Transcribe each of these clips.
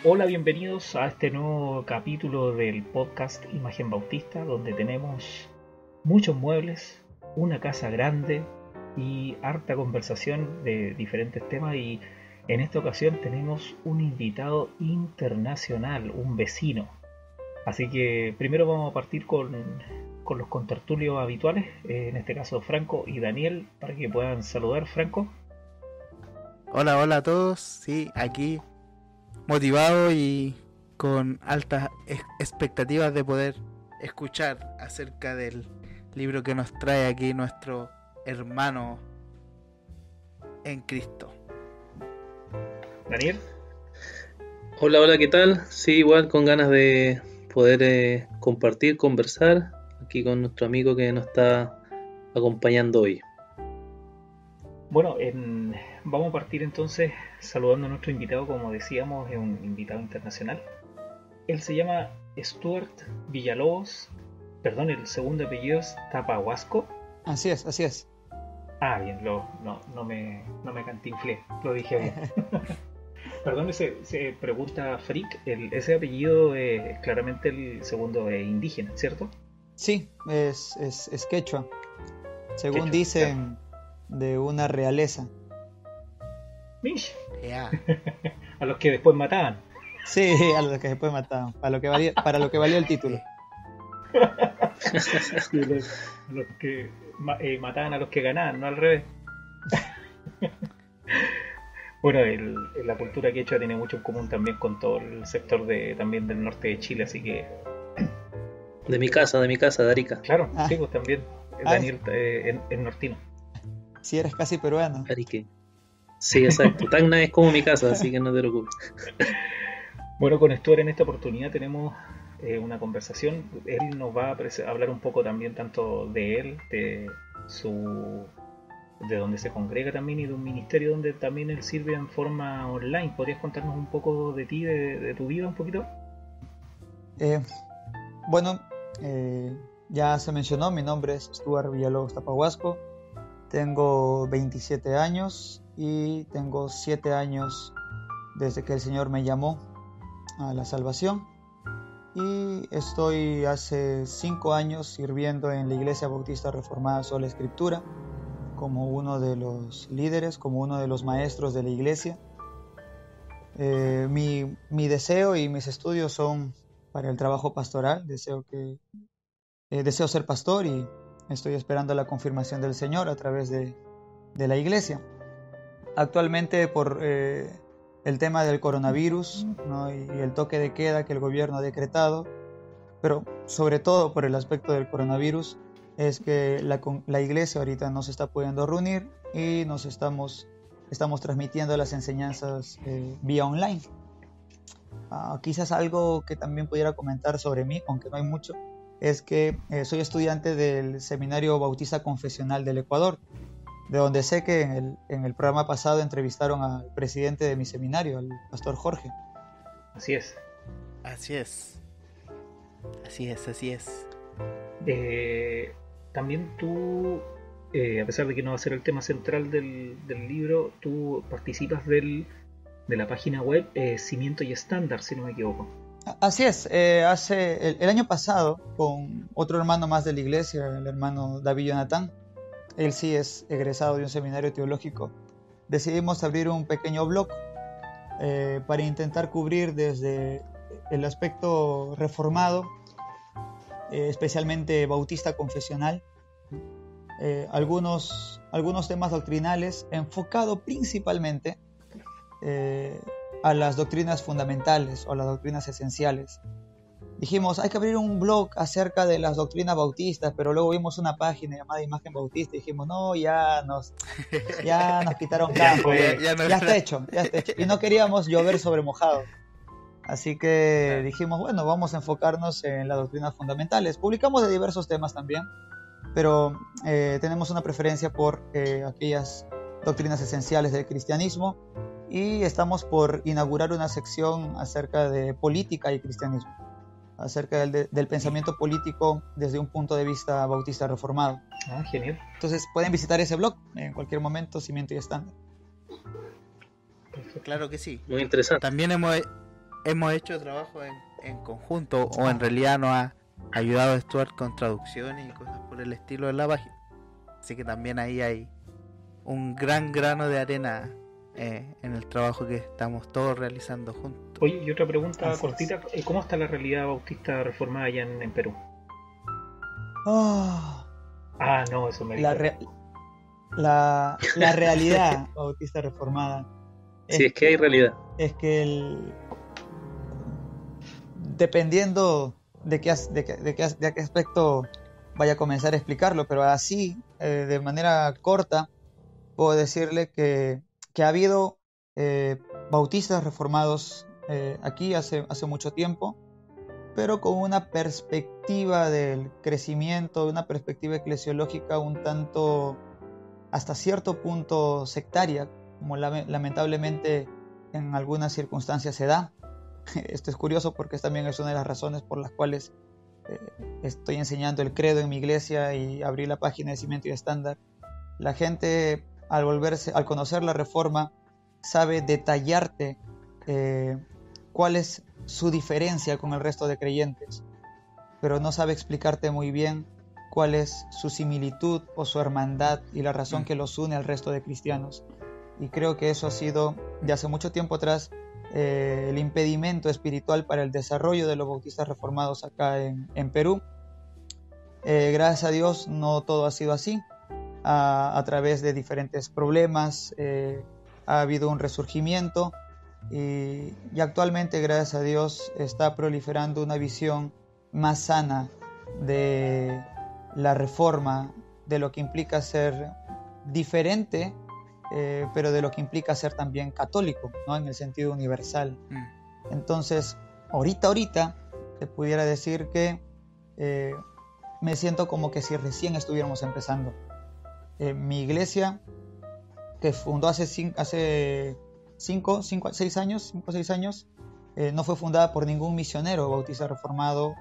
Hola, bienvenidos a este nuevo capítulo del podcast Imagen Bautista, donde tenemos muchos muebles, una casa grande y harta conversación de diferentes temas. Y en esta ocasión tenemos un invitado internacional, un vecino. Así que primero vamos a partir con los contertulios habituales, en este caso Franco y Daniel, para que puedan saludar. Franco. Hola, hola a todos. Sí, aquí motivado y con altas expectativas de poder escuchar acerca del libro que nos trae aquí nuestro hermano en Cristo. Daniel. Hola, hola, ¿qué tal? Sí, igual con ganas de poder compartir, conversar aquí con nuestro amigo que nos está acompañando hoy. Bueno, vamos a partir entonces saludando a nuestro invitado. Como decíamos, es un invitado internacional. Él se llama Stuart Villalobos. Perdón, el segundo apellido es Tapahuasco. Así es. Ah, bien, no me cantinflé, lo dije bien. Perdón, se pregunta Frick, ese apellido es claramente el segundo indígena, ¿cierto? Sí, es quechua. Según Quechua, dicen, claro. de una realeza. Mish. Yeah. A los que después mataban. Sí, a los que después mataban, para lo que valía el título. Sí, los que mataban a los que ganaban, no al revés. Bueno, la cultura quechua tiene mucho en común también con todo el sector también del norte de Chile, así que... De mi casa, de Arica. Claro, Ah. sí, pues también Daniel es nortino. Sí, eres casi peruano. Arique. Sí, exacto. Tacna es como mi casa, así que no te preocupes. Bueno, con Stuart en esta oportunidad tenemos una conversación. Él nos va a hablar un poco también tanto de él, de donde se congrega también, y de un ministerio donde también él sirve en forma online. ¿Podrías contarnos un poco de ti, de tu vida un poquito? Bueno, ya se mencionó, mi nombre es Stuart Villalobos Tapahuasco. Tengo 27 años y tengo 7 años desde que el Señor me llamó a la salvación. Y estoy hace 5 años sirviendo en la Iglesia Bautista Reformada Sola Escritura como uno de los líderes, como uno de los maestros de la iglesia. Mi deseo y mis estudios son para el trabajo pastoral. Deseo ser pastor y estoy esperando la confirmación del Señor a través de la iglesia. Actualmente por el tema del coronavirus, ¿no? y el toque de queda que el gobierno ha decretado, pero sobre todo por el aspecto del coronavirus, es que la iglesia ahorita no se está pudiendo reunir y estamos transmitiendo las enseñanzas vía online. Quizás algo que también pudiera comentar sobre mí, aunque no hay mucho, es que soy estudiante del Seminario Bautista Confesional del Ecuador, de donde sé que en el programa pasado entrevistaron al presidente de mi seminario, al pastor Jorge. Así es. También tú, a pesar de que no va a ser el tema central del libro, tú participas de la página web Cimiento y Estándar, si no me equivoco. Así es, el año pasado, con otro hermano más de la iglesia, el hermano David Jonathan, él sí es egresado de un seminario teológico, decidimos abrir un pequeño blog para intentar cubrir desde el aspecto reformado, especialmente bautista confesional, algunos temas doctrinales, enfocado principalmente a las doctrinas fundamentales o las doctrinas esenciales. Dijimos, hay que abrir un blog acerca de las doctrinas bautistas, pero luego vimos una página llamada Imagen Bautista y dijimos, no, ya nos quitaron campo, ya está hecho. Y no queríamos llover sobre mojado. Así que dijimos, bueno, vamos a enfocarnos en las doctrinas fundamentales. Publicamos de diversos temas también, pero tenemos una preferencia por aquellas doctrinas esenciales del cristianismo, y estamos por inaugurar una sección acerca de política y cristianismo, acerca del pensamiento político desde un punto de vista bautista reformado. Genial. Entonces pueden visitar ese blog en cualquier momento, Cimiento y Estándar. Claro que sí. Muy interesante. También hemos hecho trabajo en conjunto, o en realidad nos ha ayudado Stuart con traducciones y cosas por el estilo en la página. Así que también ahí hay un gran grano de arena en el trabajo que estamos todos realizando juntos. Oye, y otra pregunta cortita, ¿cómo está la realidad bautista reformada allá en Perú? No, eso me dijo. La realidad bautista reformada. Si es que hay realidad. Es que dependiendo de qué aspecto vaya a comenzar a explicarlo, pero así, de manera corta, puedo decirle que ha habido bautistas reformados aquí hace mucho tiempo, pero con una perspectiva del crecimiento, una perspectiva eclesiológica un tanto, hasta cierto punto, sectaria, como lamentablemente en algunas circunstancias se da. Esto es curioso porque también es una de las razones por las cuales estoy enseñando el credo en mi iglesia y abrí la página de Cimiento y Estándar. La gente, al conocer la Reforma, sabe detallarte cuál es su diferencia con el resto de creyentes, pero no sabe explicarte muy bien cuál es su similitud o su hermandad y la razón que los une al resto de cristianos. Y creo que eso ha sido, de hace mucho tiempo atrás, el impedimento espiritual para el desarrollo de los bautistas reformados acá en Perú. Gracias a Dios no todo ha sido así. A través de diferentes problemas ha habido un resurgimiento y actualmente, gracias a Dios, está proliferando una visión más sana de la Reforma, de lo que implica ser diferente, pero de lo que implica ser también católico, ¿no? En el sentido universal. Entonces, ahorita te pudiera decir que me siento como que si recién estuviéramos empezando. Mi iglesia, que fundó hace 5 o 6 años, no fue fundada por ningún misionero bautista reformado.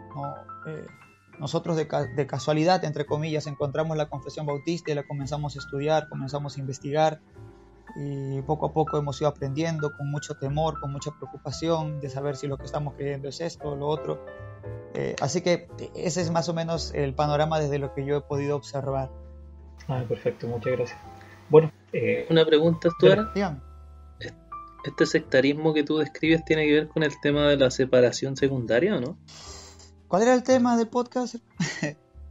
Nosotros de casualidad, entre comillas, encontramos la confesión bautista y la comenzamos a estudiar, comenzamos a investigar, y poco a poco hemos ido aprendiendo con mucho temor, con mucha preocupación de saber si lo que estamos creyendo es esto o lo otro. Así que ese es más o menos el panorama desde lo que yo he podido observar. Perfecto, muchas gracias. Bueno, una pregunta, Stuart. Dígame. ¿Este sectarismo que tú describes tiene que ver con el tema de la separación secundaria o no? ¿Cuál era el tema del podcast?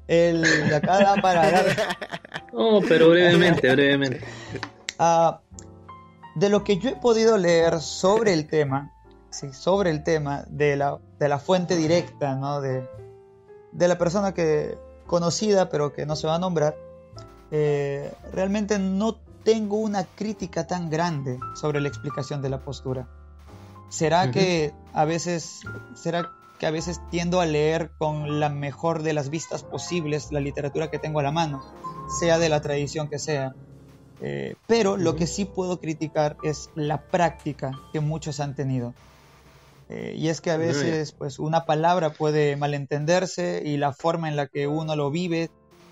El de acá da para hablar. No, pero brevemente. De lo que yo he podido leer sobre el tema, de la fuente directa, ¿no? de la persona conocida pero que no se va a nombrar, realmente no tengo una crítica tan grande sobre la explicación de la postura. ¿Será que a veces tiendo a leer con la mejor de las vistas posibles la literatura que tengo a la mano, sea de la tradición que sea? Pero lo que sí puedo criticar es la práctica que muchos han tenido. Y es que a veces pues, una palabra puede malentenderse y la forma en la que uno lo vive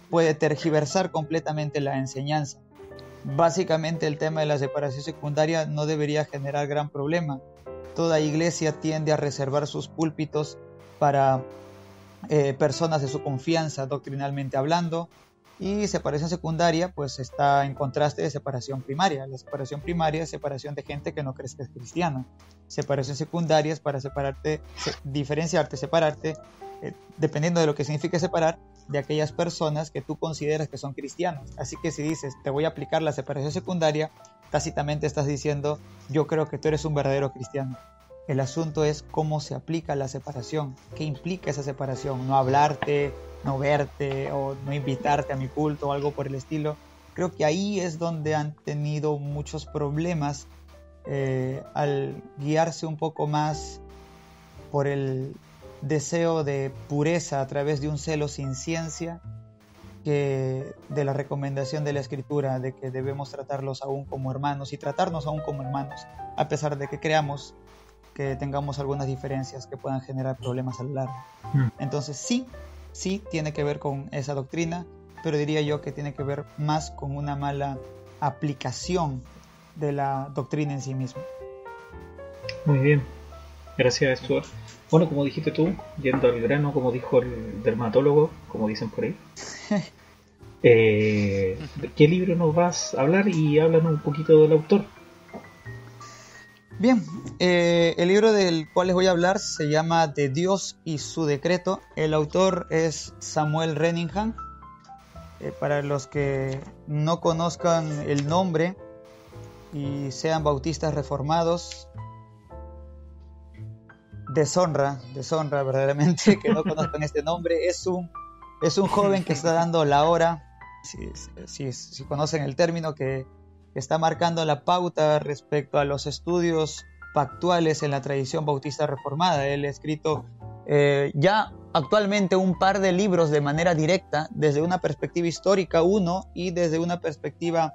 puede tergiversar completamente la enseñanza. Básicamente el tema de la separación secundaria no debería generar gran problema. Toda iglesia tiende a reservar sus púlpitos para personas de su confianza doctrinalmente hablando, y separación secundaria pues está en contraste de separación primaria. La separación primaria es separación de gente que no crees que es cristiana. Separación secundaria es para separarte, separarte, dependiendo de lo que signifique separar, de aquellas personas que tú consideras que son cristianos. Así que si dices, te voy a aplicar la separación secundaria, tácitamente estás diciendo, yo creo que tú eres un verdadero cristiano. El asunto es cómo se aplica la separación, qué implica esa separación, no hablarte, no verte o no invitarte a mi culto o algo por el estilo. Creo que ahí es donde han tenido muchos problemas al guiarse un poco más por el deseo de pureza a través de un celo sin ciencia, que de la recomendación de la Escritura de que debemos tratarlos aún como hermanos y tratarnos aún como hermanos, a pesar de que creamos que tengamos algunas diferencias que puedan generar problemas a lo largo. Entonces sí tiene que ver con esa doctrina, pero diría yo que tiene que ver más con una mala aplicación de la doctrina en sí misma. Muy bien. Gracias, Stuart. Bueno, como dijiste tú, yendo al grano, como dijo el dermatólogo, como dicen por ahí, ¿de qué libro nos vas a hablar? Y háblanos un poquito del autor. Bien, el libro del cual les voy a hablar se llama De Dios y su decreto. El autor es Samuel Renningham. Para los que no conozcan el nombre y sean bautistas reformados, deshonra verdaderamente que no conozcan este nombre. Es un joven que está dando la hora, si conocen el término, que está marcando la pauta respecto a los estudios pactuales en la tradición bautista reformada. Él ha escrito ya actualmente un par de libros de manera directa, desde una perspectiva histórica uno, y desde una perspectiva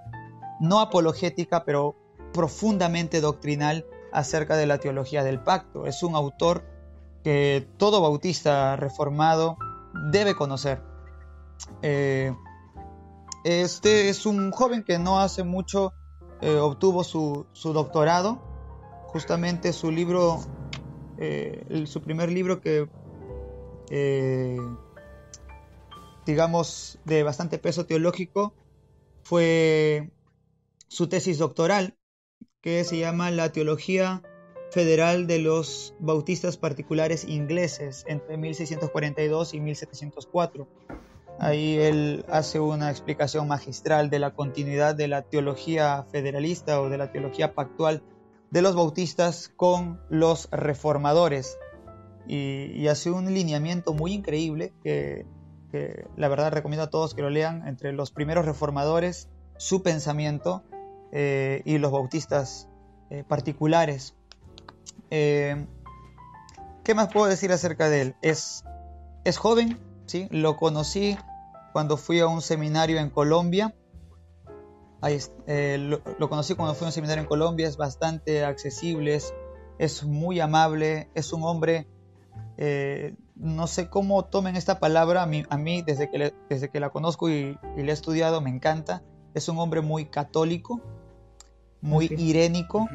no apologética, pero profundamente doctrinal, acerca de la teología del pacto. Es un autor que todo bautista reformado debe conocer. Este es un joven que no hace mucho obtuvo su doctorado. Justamente su libro, su primer libro que digamos de bastante peso teológico, fue su tesis doctoral, que se llama La Teología Federal de los Bautistas Particulares Ingleses entre 1642 y 1704. Ahí él hace una explicación magistral de la continuidad de la teología federalista o de la teología pactual de los bautistas con los reformadores, y hace un lineamiento muy increíble que la verdad recomiendo a todos que lo lean, entre los primeros reformadores, su pensamiento, y los bautistas particulares. ¿Qué más puedo decir acerca de él? Es joven, ¿sí? Lo conocí cuando fui a un seminario en Colombia. Lo conocí cuando fui a un seminario en Colombia. Es bastante accesible, es muy amable, es un hombre, no sé cómo tomen esta palabra, a mí desde que la conozco y la he estudiado me encanta. Es un hombre muy católico, muy irénico,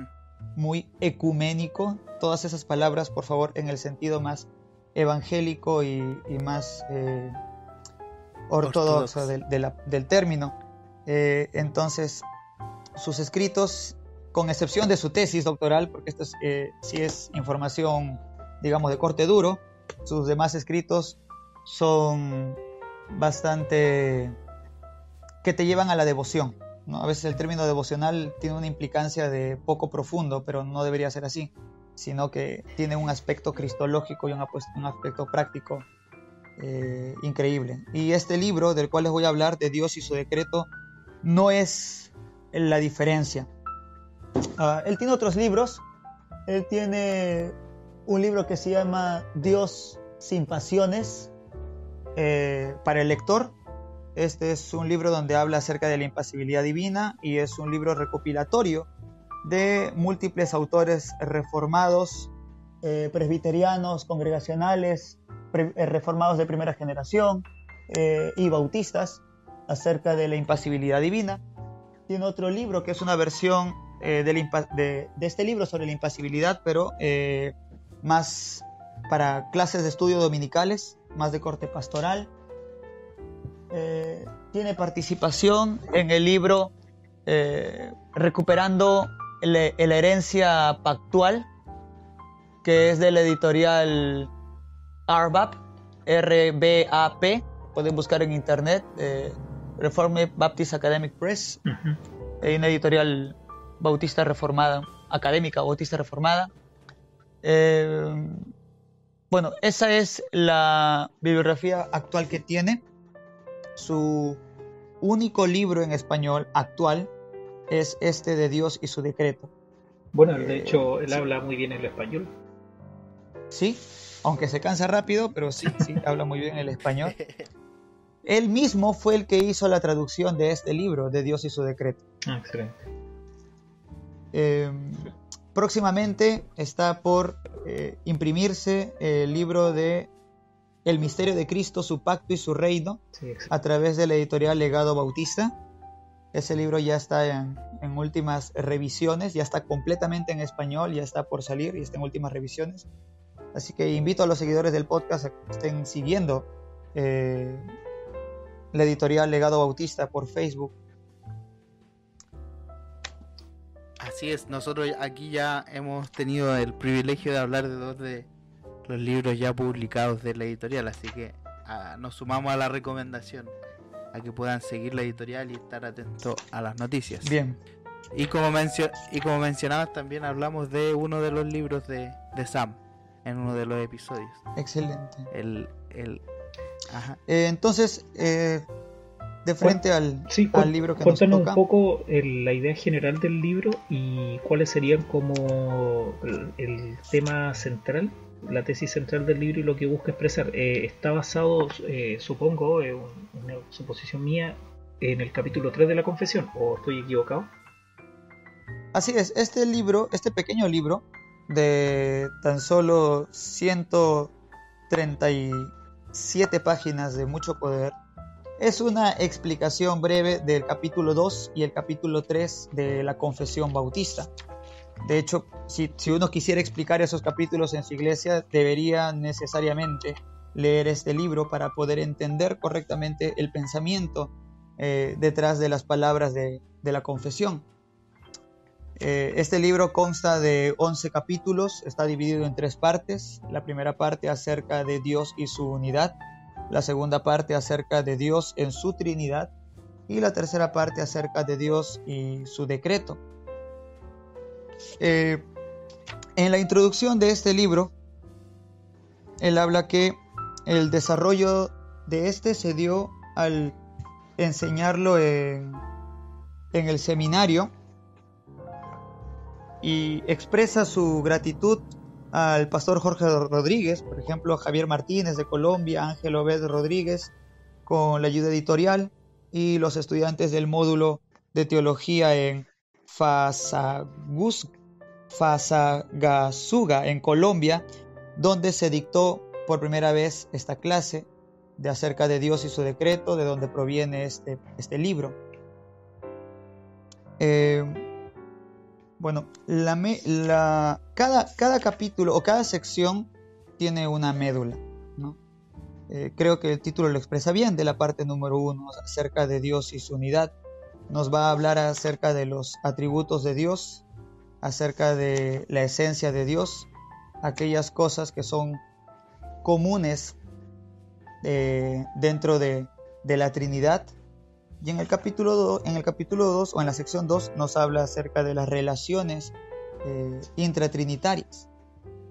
muy ecuménico. Todas esas palabras, por favor, en el sentido más evangélico y más ortodoxo del término. Entonces, sus escritos, con excepción de su tesis doctoral, porque esto sí es información, digamos, de corte duro, sus demás escritos son bastante que te llevan a la devoción, ¿no? A veces el término devocional tiene una implicancia de poco profundo, pero no debería ser así, sino que tiene un aspecto cristológico y un aspecto práctico increíble. Y este libro del cual les voy a hablar, De Dios y su decreto, no es la diferencia. Él tiene otros libros. Él tiene un libro que se llama Dios sin pasiones, para el lector. Este es un libro donde habla acerca de la impasibilidad divina, y es un libro recopilatorio de múltiples autores reformados, presbiterianos, congregacionales, reformados de primera generación, y bautistas, acerca de la impasibilidad divina. Tiene otro libro que es una versión de este libro sobre la impasibilidad, pero más para clases de estudio dominicales, más de corte pastoral. Tiene participación en el libro Recuperando la herencia pactual, que es de la editorial RBAP, RBAP. Pueden buscar en internet, Reformed Baptist Academic Press. Hay una editorial bautista reformada, académica bautista reformada. Bueno, esa es la bibliografía actual que tiene. Su único libro en español actual es este, De Dios y su decreto. Bueno, de hecho, él habla muy bien el español. Sí, aunque se cansa rápido, pero sí, habla muy bien el español. Él mismo fue el que hizo la traducción de este libro, De Dios y su decreto. Excelente. Próximamente está por imprimirse el libro de El misterio de Cristo, su pacto y su reino, a través de la editorial Legado Bautista. Ese libro ya está en últimas revisiones, ya está completamente en español, ya está por salir y está en últimas revisiones. Así que invito a los seguidores del podcast a que estén siguiendo la editorial Legado Bautista por Facebook. Así es, nosotros aquí ya hemos tenido el privilegio de hablar de 2 de los libros ya publicados de la editorial, así que nos sumamos a la recomendación a que puedan seguir la editorial y estar atentos a las noticias. Bien. Y como mencionabas, también hablamos de uno de los libros de Sam en uno de los episodios. Excelente. Ajá. Entonces, de frente al libro que nos toca. Cuéntanos un poco la idea general del libro y cuáles serían como el tema central, la tesis central del libro y lo que busca expresar. Está basado, supongo, una suposición mía, en el capítulo 3 de la Confesión, ¿o estoy equivocado? Así es, este pequeño libro de tan solo 137 páginas de mucho poder, es una explicación breve del capítulo 2 y el capítulo 3 de la Confesión Bautista. De hecho, si uno quisiera explicar esos capítulos en su iglesia, debería necesariamente leer este libro para poder entender correctamente el pensamiento detrás de las palabras de la confesión. Este libro consta de 11 capítulos, está dividido en 3 partes. La primera parte acerca de Dios y su unidad, la segunda parte acerca de Dios en su Trinidad y la tercera parte acerca de Dios y su decreto. En la introducción de este libro, él habla que el desarrollo de este se dio al enseñarlo en el seminario, y expresa su gratitud al pastor Jorge Rodríguez, por ejemplo, Javier Martínez de Colombia, Ángel Obed Rodríguez con la ayuda editorial y los estudiantes del módulo de teología en Fasagasuga en Colombia, donde se dictó por primera vez esta clase de acerca de Dios y su decreto, de donde proviene este libro. Bueno, cada capítulo o cada sección tiene una médula, ¿no? Creo que el título lo expresa bien, de la parte número 1, acerca de Dios y su unidad. Nos va a hablar acerca de los atributos de Dios, acerca de la esencia de Dios, aquellas cosas que son comunes dentro de la Trinidad. Y en el capítulo 2 o en la sección 2 nos habla acerca de las relaciones intratrinitarias.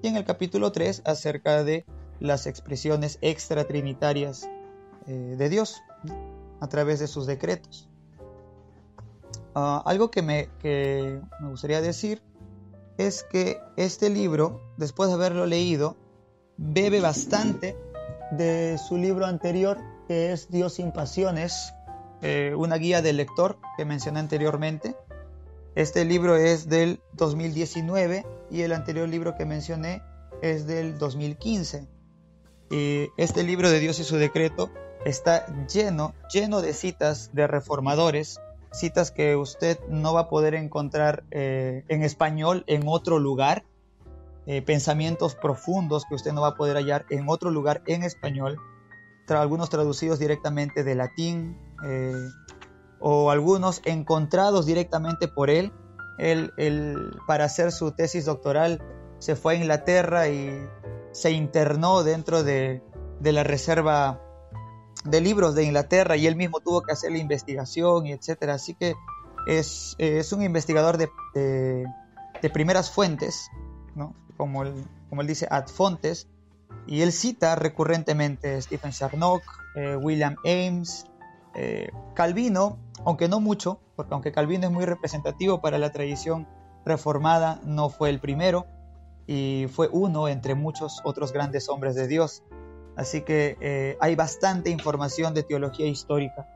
Y en el capítulo 3 acerca de las expresiones extratrinitarias de Dios, ¿no?, a través de sus decretos. Algo que me gustaría decir es que este libro, después de haberlo leído, bebe bastante de su libro anterior, que es Dios sin pasiones, una guía del lector que mencioné anteriormente. Este libro es del 2019 y el anterior libro que mencioné es del 2015. Este libro de Dios y su decreto está lleno de citas de reformadores, citas que usted no va a poder encontrar en español en otro lugar, pensamientos profundos que usted no va a poder hallar en otro lugar en español, algunos traducidos directamente de latín, o algunos encontrados directamente por él. Él para hacer su tesis doctoral se fue a Inglaterra y se internó dentro de la reserva de libros de Inglaterra, y él mismo tuvo que hacer la investigación y etcétera. Así que es un investigador de primeras fuentes, ¿no? Como él dice, ad fontes, y él cita recurrentemente Stephen Charnock, William Ames, Calvino, aunque no mucho, porque aunque Calvino es muy representativo para la tradición reformada, no fue el primero y fue uno entre muchos otros grandes hombres de Dios. Así que hay bastante información de teología histórica.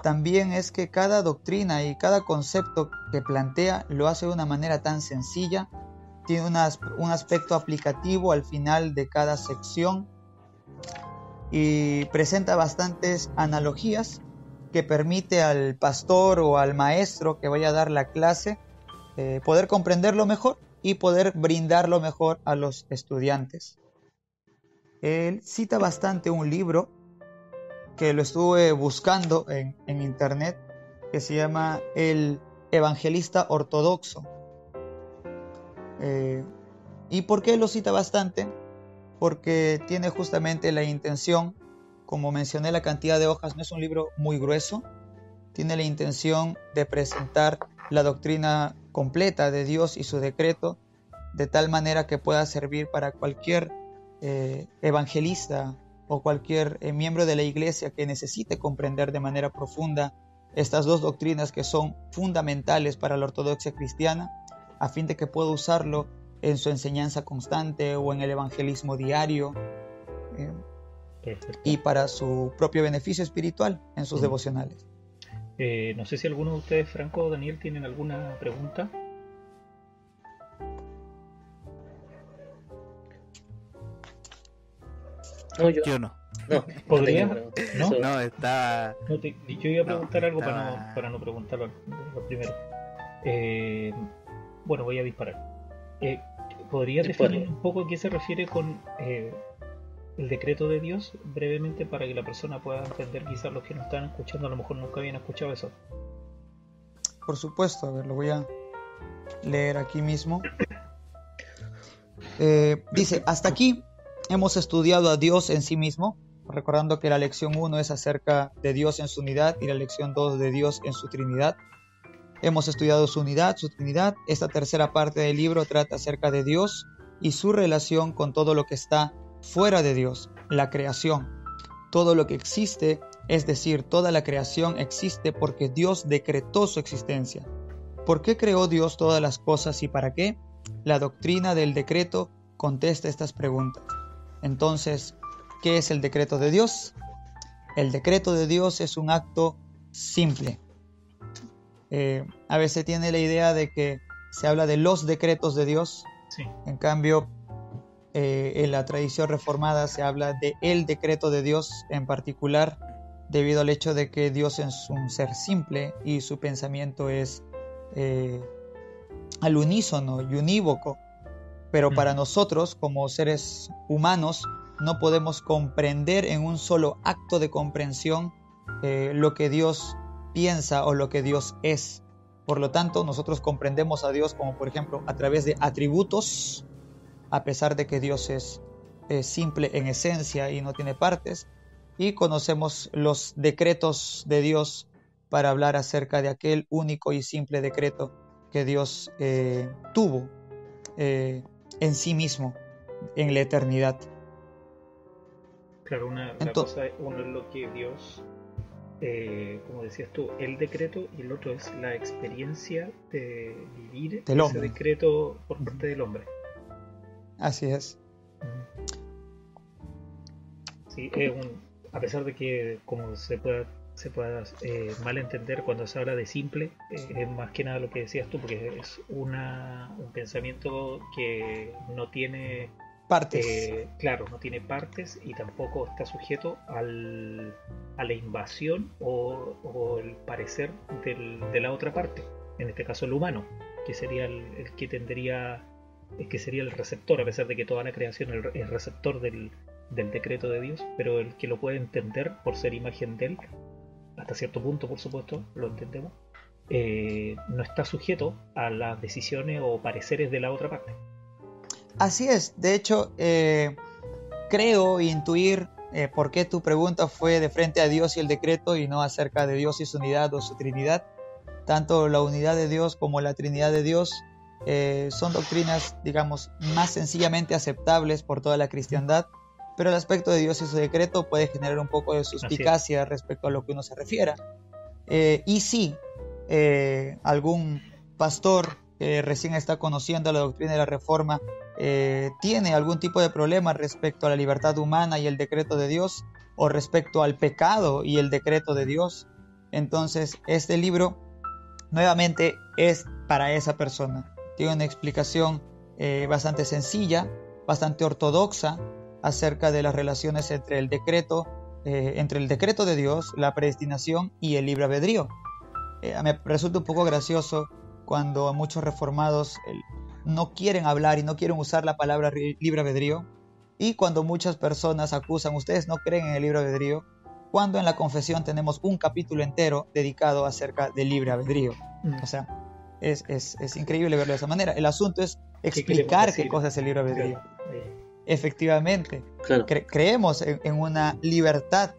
También es que cada doctrina y cada concepto que plantea lo hace de una manera tan sencilla, tiene un aspecto aplicativo al final de cada sección y presenta bastantes analogías que permite al pastor o al maestro que vaya a dar la clase poder comprenderlo mejor y poder brindarlo mejor a los estudiantes. Él cita bastante un libro que lo estuve buscando en internet, que se llama El Evangelista Ortodoxo. ¿Y por qué lo cita bastante? Porque tiene justamente la intención, como mencioné, la cantidad de hojas no es un libro muy grueso, tiene la intención de presentar la doctrina completa de Dios y su decreto, de tal manera que pueda servir para cualquier evangelista o cualquier miembro de la iglesia que necesite comprender de manera profunda estas dos doctrinas que son fundamentales para la ortodoxia cristiana, a fin de que pueda usarlo en su enseñanza constante o en el evangelismo diario y para su propio beneficio espiritual en sus devocionales. No sé si alguno de ustedes, Franco o Daniel, tienen alguna pregunta. No, Yo no. No, ¿Podría? ¿No? No, está... Yo iba a preguntar algo estaba... para no preguntar lo primero. Bueno, voy a disparar. ¿Podrías definir un poco a qué se refiere con el decreto de Dios brevemente para que la persona pueda entender? Quizás los que nos están escuchando a lo mejor nunca habían escuchado eso. Por supuesto, a ver, lo voy a leer aquí mismo. Dice, hasta aquí hemos estudiado a Dios en sí mismo, recordando que la lección 1 es acerca de Dios en su unidad y la lección 2 de Dios en su Trinidad. Hemos estudiado su unidad, su Trinidad. Esta tercera parte del libro trata acerca de Dios y su relación con todo lo que está fuera de Dios, la creación. Todo lo que existe, es decir, toda la creación existe porque Dios decretó su existencia. ¿Por qué creó Dios todas las cosas y para qué? La doctrina del decreto contesta estas preguntas. Entonces, ¿qué es el decreto de Dios? El decreto de Dios es un acto simple. A veces tiene la idea de que se habla de los decretos de Dios. Sí. En cambio, en la tradición reformada se habla de el decreto de Dios en particular, debido al hecho de que Dios es un ser simple y su pensamiento es al unísono y unívoco. Pero para nosotros, como seres humanos, no podemos comprender en un solo acto de comprensión lo que Dios piensa o lo que Dios es. Por lo tanto, nosotros comprendemos a Dios como, por ejemplo, a través de atributos, a pesar de que Dios es simple en esencia y no tiene partes, y conocemos los decretos de Dios para hablar acerca de aquel único y simple decreto que Dios tuvo en sí mismo, en la eternidad. Claro, uno es lo que Dios, como decías tú, el decreto, y el otro es la experiencia de vivir del ese hombre. Decreto por parte del hombre. Así es. Sí, a pesar de que como se pueda malentender cuando se habla de simple, es más que nada lo que decías tú, porque es un pensamiento que no tiene partes. Claro, no tiene partes y tampoco está sujeto a la invasión o el parecer de la otra parte, en este caso el humano, que sería el que tendría, que sería el receptor, a pesar de que toda la creación es receptor del decreto de Dios, pero el que lo puede entender por ser imagen de él, hasta cierto punto, por supuesto, lo entendemos, no está sujeto a las decisiones o pareceres de la otra parte. Así es. De hecho, creo intuir por qué tu pregunta fue de frente a Dios y el decreto y no acerca de Dios y su unidad o su Trinidad. Tanto la unidad de Dios como la Trinidad de Dios son doctrinas, digamos, más sencillamente aceptables por toda la cristiandad, pero el aspecto de Dios y su decreto puede generar un poco de suspicacia respecto a lo que uno se refiera. Y sí, algún pastor que recién está conociendo la doctrina de la Reforma tiene algún tipo de problema respecto a la libertad humana y el decreto de Dios, o respecto al pecado y el decreto de Dios, entonces este libro nuevamente es para esa persona. Tiene una explicación bastante sencilla, bastante ortodoxa acerca de las relaciones entre el decreto entre el decreto de Dios, la predestinación y el libre albedrío. Me resulta un poco gracioso cuando muchos reformados no quieren hablar y no quieren usar la palabra libre albedrío, y cuando muchas personas acusan, ustedes no creen en el libre albedrío, cuando en la confesión tenemos un capítulo entero dedicado acerca del libre albedrío. O sea, es increíble verlo de esa manera. El asunto es explicar qué cosa es el libre albedrío. Efectivamente, Claro. creemos en una libertad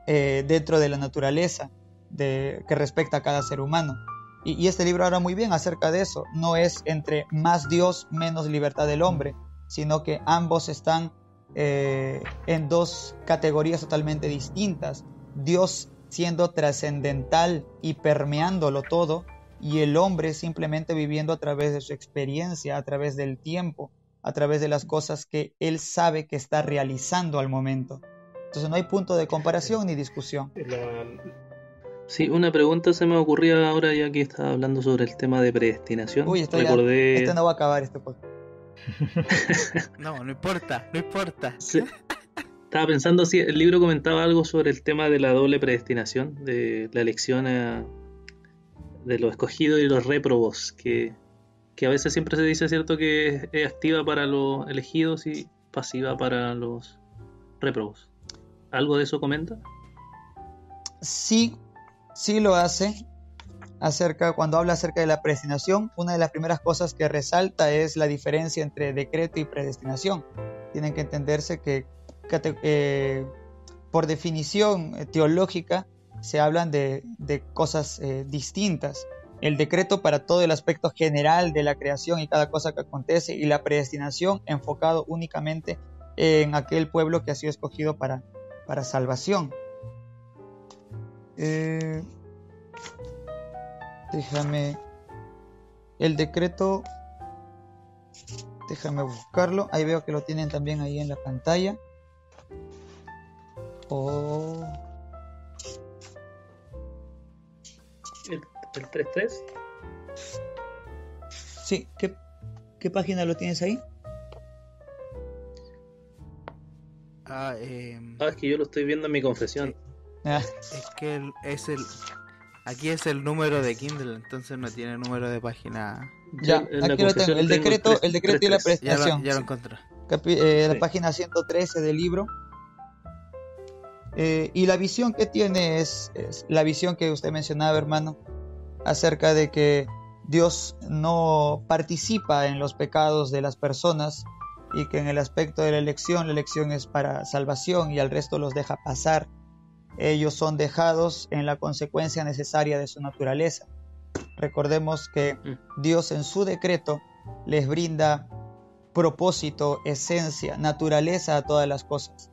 dentro de la naturaleza que respecta a cada ser humano. Y este libro habla muy bien acerca de eso. No es entre más Dios, menos libertad del hombre, sino que ambos están en dos categorías totalmente distintas. Dios siendo trascendental y permeándolo todo, y el hombre simplemente viviendo a través de su experiencia, a través del tiempo, a través de las cosas que él sabe que está realizando al momento. Entonces no hay punto de comparación ni discusión. Sí, una pregunta se me ocurría ahora ya que estaba hablando sobre el tema de predestinación. Uy, Recordé... este no va a acabar este podcast. No importa. Sí. Estaba pensando si el libro comentaba algo sobre el tema de la doble predestinación, de la elección de los escogidos y los réprobos, que a veces siempre se dice, ¿cierto?, que es activa para los elegidos y pasiva para los réprobos. ¿Algo de eso comenta? Sí lo hace. Cuando habla acerca de la predestinación, una de las primeras cosas que resalta es la diferencia entre decreto y predestinación. Tienen que entenderse que por definición teológica se hablan de cosas distintas. El decreto para todo el aspecto general de la creación y cada cosa que acontece, y la predestinación enfocado únicamente en aquel pueblo que ha sido escogido para salvación. El decreto, déjame buscarlo, ahí veo que lo tienen también ahí en la pantalla. ¿El 3.3? Sí, ¿qué página lo tienes ahí? Es que yo lo estoy viendo en mi confesión. Sí. Es que aquí es el número de Kindle, entonces no tiene número de página. Ya, aquí lo tengo. El decreto y la predestinación. Ya lo encontré. La página 113 del libro. Y la visión que tiene es la visión que usted mencionaba, hermano, acerca de que Dios no participa en los pecados de las personas, y que en el aspecto de la elección es para salvación y al resto los deja pasar. Ellos son dejados en la consecuencia necesaria de su naturaleza. Recordemos que Dios en su decreto les brinda propósito, esencia, naturaleza a todas las cosas.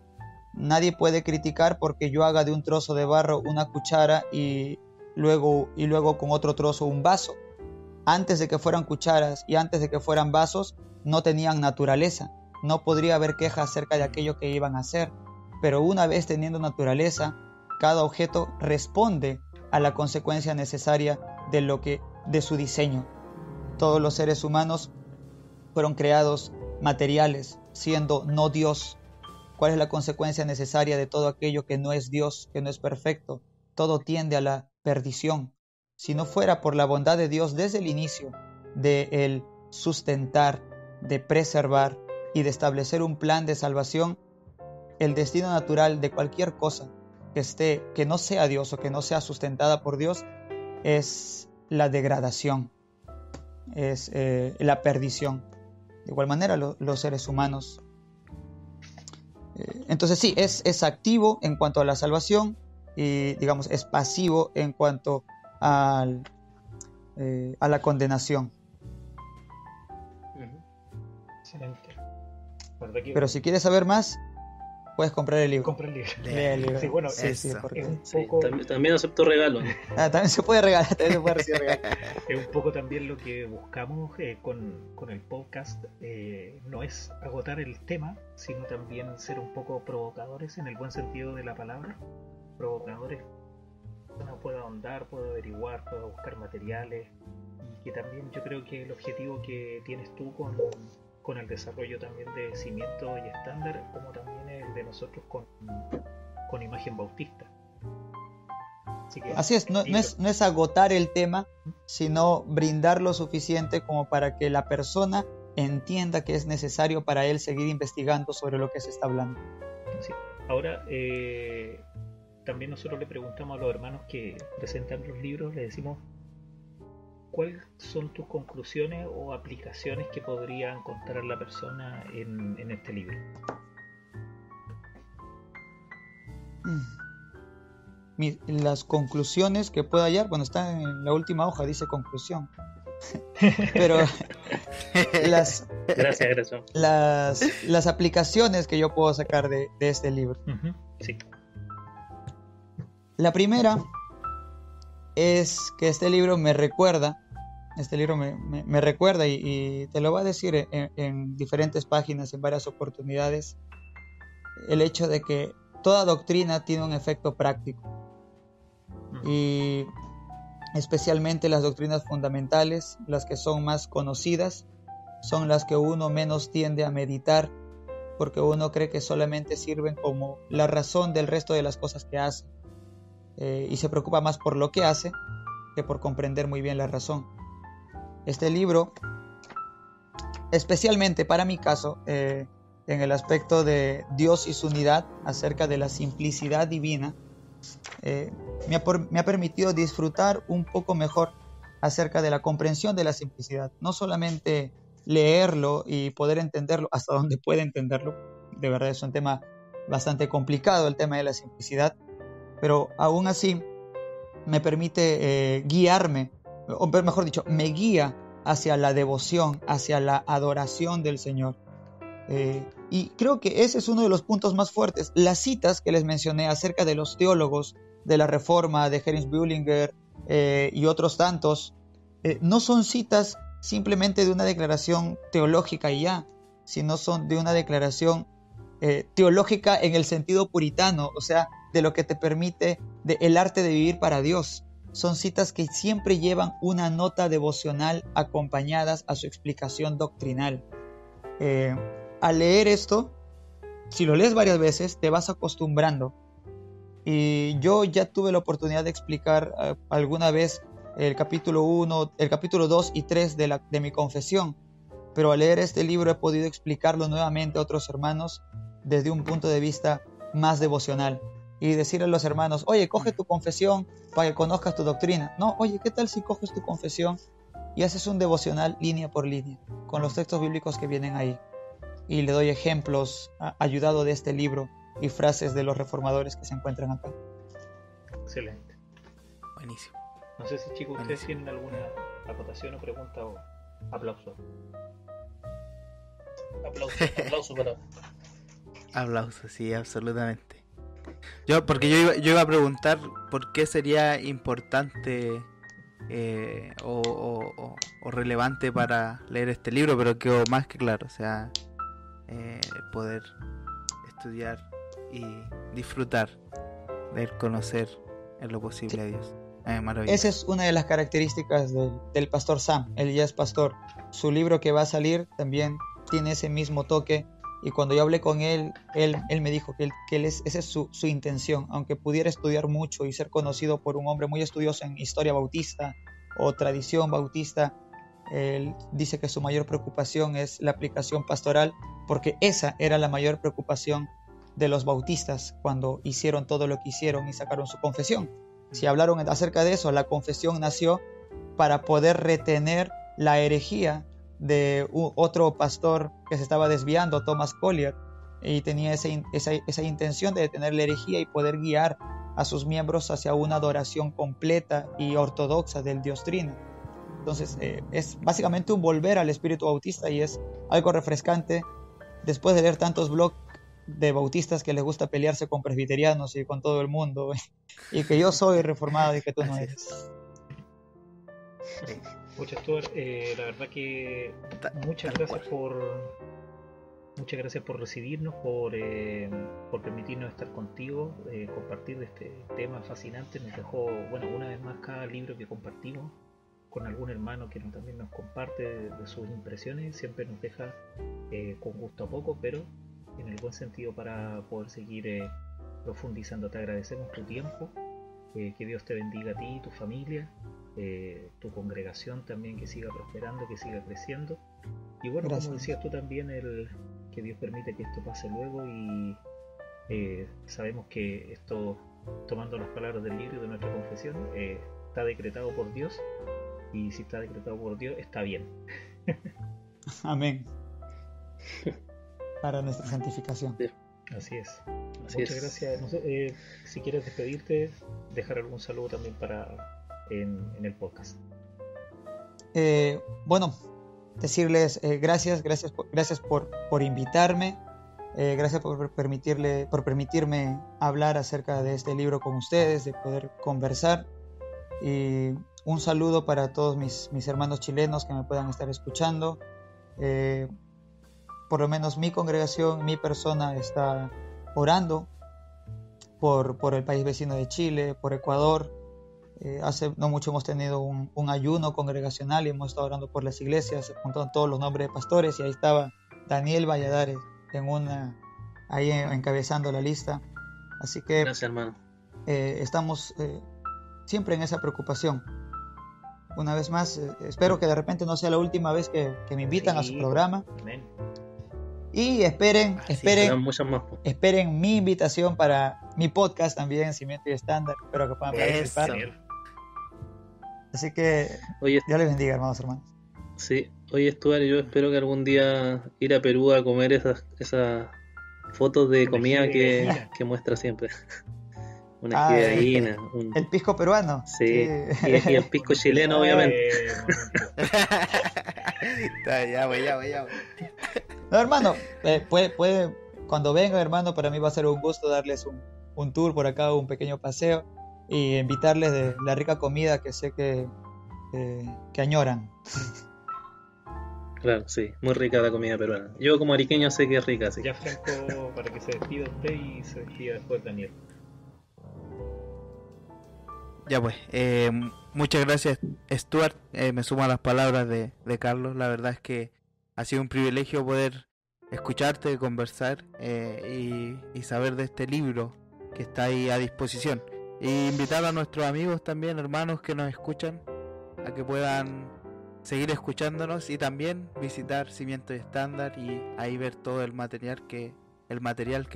Nadie puede criticar porque yo haga de un trozo de barro una cuchara y luego con otro trozo un vaso. Antes de que fueran cucharas y antes de que fueran vasos, no tenían naturaleza. No podría haber queja acerca de aquello que iban a hacer. Pero una vez teniendo naturaleza, cada objeto responde a la consecuencia necesaria de su diseño. Todos los seres humanos fueron creados materiales, siendo no Dios. ¿Cuál es la consecuencia necesaria de todo aquello que no es Dios, que no es perfecto? Todo tiende a la perdición. Si no fuera por la bondad de Dios desde el inicio, de el sustentar, de preservar y de establecer un plan de salvación, el destino natural de cualquier cosa que no sea Dios o que no sea sustentada por Dios es la degradación, es la perdición. De igual manera los seres humanos. Entonces sí, es activo en cuanto a la salvación y digamos es pasivo en cuanto a la condenación. Excelente. Pero si quieres saber más, puedes comprar el libro. Compra el libro. Lea el libro. Sí, bueno, sí, porque es un poco... también acepto regalo, ¿no? También se puede regalar, también se puede recibir regalo. Es un poco también lo que buscamos con el podcast. No es agotar el tema, sino también ser un poco provocadores en el buen sentido de la palabra. Provocadores. Uno pueda ahondar, pueda averiguar, pueda buscar materiales. Y que también yo creo que el objetivo que tienes tú con el desarrollo también de cimiento y estándar, como también el de nosotros con con Imagen Bautista. Así es, no es agotar el tema, sino brindar lo suficiente como para que la persona entienda que es necesario para él seguir investigando sobre lo que se está hablando. Sí. Ahora, también nosotros le preguntamos a los hermanos que presentan los libros, le decimos, ¿cuáles son tus conclusiones o aplicaciones que podría encontrar la persona en este libro? Las conclusiones que pueda hallar, bueno, está en la última hoja, dice conclusión. Pero Gracias. las aplicaciones que yo puedo sacar de este libro. Sí. La primera es que este libro me recuerda, y te lo va a decir en diferentes páginas, en varias oportunidades, el hecho de que toda doctrina tiene un efecto práctico. Y especialmente las doctrinas fundamentales, las que son más conocidas, son las que uno menos tiende a meditar, porque uno cree que solamente sirven como la razón del resto de las cosas que hace, y se preocupa más por lo que hace que por comprender muy bien la razón. Este libro, especialmente para mi caso, en el aspecto de Dios y su unidad, acerca de la simplicidad divina, me ha permitido disfrutar un poco mejor acerca de la comprensión de la simplicidad. No solamente leerlo y poder entenderlo hasta donde pueda entenderlo, de verdad es un tema bastante complicado el tema de la simplicidad, pero aún así me permite guiarme, o mejor dicho, me guía hacia la devoción, hacia la adoración del Señor. Y creo que ese es uno de los puntos más fuertes. Las citas que les mencioné acerca de los teólogos de la Reforma, de Heinrich Bullinger y otros tantos, no son citas simplemente de una declaración teológica y ya, sino son de una declaración teológica en el sentido puritano, o sea, de lo que te permite el arte de vivir para Dios. Son citas que siempre llevan una nota devocional acompañadas a su explicación doctrinal. Al leer esto, si lo lees varias veces, te vas acostumbrando. Y yo ya tuve la oportunidad de explicar alguna vez el capítulo 1, el capítulo 2 y 3 de mi confesión, pero al leer este libro he podido explicarlo nuevamente a otros hermanos desde un punto de vista más devocional y decirle a los hermanos, oye, coge tu confesión para que conozcas tu doctrina. No, oye, ¿qué tal si coges tu confesión y haces un devocional línea por línea con los textos bíblicos que vienen ahí? Y le doy ejemplos ayudado de este libro y frases de los reformadores que se encuentran acá. Excelente. Buenísimo. No sé si, chicos, ustedes tienen alguna acotación o pregunta o aplauso. Aplauso para... Aplausos, sí, absolutamente. Porque yo iba a preguntar por qué sería importante o relevante para leer este libro, pero quedó más que claro, o sea, poder estudiar y disfrutar de conocer en lo posible a Dios. Maravilloso. Esa es una de las características del pastor Sam. Él ya es pastor. Su libro que va a salir también tiene ese mismo toque. Y cuando yo hablé con él me dijo que esa es su intención. Aunque pudiera estudiar mucho y ser conocido por un hombre muy estudioso en historia bautista o tradición bautista, él dice que su mayor preocupación es la aplicación pastoral, porque esa era la mayor preocupación de los bautistas cuando hicieron todo lo que hicieron y sacaron su confesión. Si hablaron acerca de eso, la confesión nació para poder retener la herejía de otro pastor que se estaba desviando, Thomas Collier, y tenía esa intención de detener la herejía y poder guiar a sus miembros hacia una adoración completa y ortodoxa del Dios Trino. Entonces es básicamente un volver al espíritu bautista y es algo refrescante después de leer tantos blogs de bautistas que les gusta pelearse con presbiterianos y con todo el mundo, y que yo soy reformado y que tú no eres. Muchas Stuart, la verdad que muchas gracias por recibirnos, por permitirnos estar contigo, compartir de este tema fascinante. Nos dejó, una vez más, cada libro que compartimos con algún hermano que también nos comparte de sus impresiones, siempre nos deja con gusto a poco, pero en el buen sentido, para poder seguir profundizando. Te agradecemos tu tiempo, que Dios te bendiga a ti y tu familia, tu congregación también, que siga prosperando, que siga creciendo. Y bueno, Gracias. como decías tú también, que Dios permite que esto pase luego, y sabemos que esto, tomando las palabras del libro y de nuestra confesión, está decretado por Dios, y si está decretado por Dios, está bien. Amén. Para nuestra santificación. Así es. Así Muchas es. gracias. No sé, si quieres despedirte, dejar algún saludo también en el podcast. Bueno, decirles gracias por invitarme, gracias por permitirme hablar acerca de este libro con ustedes, de poder conversar, y un saludo para todos mis hermanos chilenos que me puedan estar escuchando. Por lo menos mi congregación, mi persona está orando por el país vecino de Chile, por Ecuador. Hace no mucho hemos tenido un ayuno congregacional y hemos estado orando por las iglesias, se apuntaron todos los nombres de pastores, y ahí estaba Daniel Valladares ahí encabezando la lista. Así que Gracias, hermano. estamos siempre en esa preocupación. Una vez más, espero que de repente no sea la última vez que me invitan a su programa. Amén. Y esperen Serán muchas más. mi invitación para mi podcast también, Cimiento y Estándar. Espero que puedan participar. Genial. Así que Oye, Dios les bendiga, hermanos. sí, oye, Stuart, yo espero que algún día ir a Perú a comer esas fotos de comida que muestra siempre. Una ají de gallina, el pisco peruano. Sí. Y el pisco chileno, obviamente. Ya voy. No, hermano, puede, cuando venga, hermano, para mí va a ser un gusto darles un tour por acá, un pequeño paseo, y invitarles de la rica comida que sé que añoran. Claro, sí, muy rica la comida peruana. Yo como ariqueño sé que es rica, sí. Ya, Franco, para que se despida usted y se despida después Daniel. Ya pues, muchas gracias, Stuart. Me sumo a las palabras de Carlos. La verdad es que ha sido un privilegio poder escucharte, conversar y saber de este libro que está ahí a disposición. Y invitar a nuestros amigos también, hermanos que nos escuchan, a que puedan seguir escuchándonos y también visitar Cimiento y Estándar y ahí ver todo el material que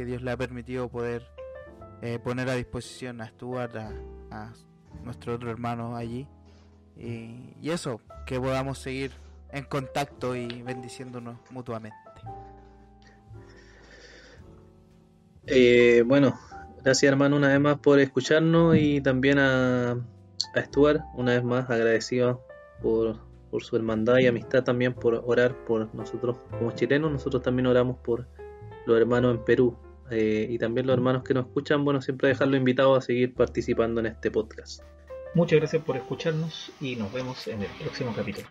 Dios le ha permitido poder poner a disposición a Stuart, a nuestro otro hermano allí, y eso, que podamos seguir en contacto y bendiciéndonos mutuamente. Bueno, gracias, hermano, una vez más por escucharnos, y también a Stuart, una vez más agradecido por su hermandad y amistad, también por orar por nosotros como chilenos. Nosotros también oramos por los hermanos en Perú, y también los hermanos que nos escuchan. Bueno, siempre dejarlos invitados a seguir participando en este podcast. Muchas gracias por escucharnos y nos vemos en el próximo capítulo.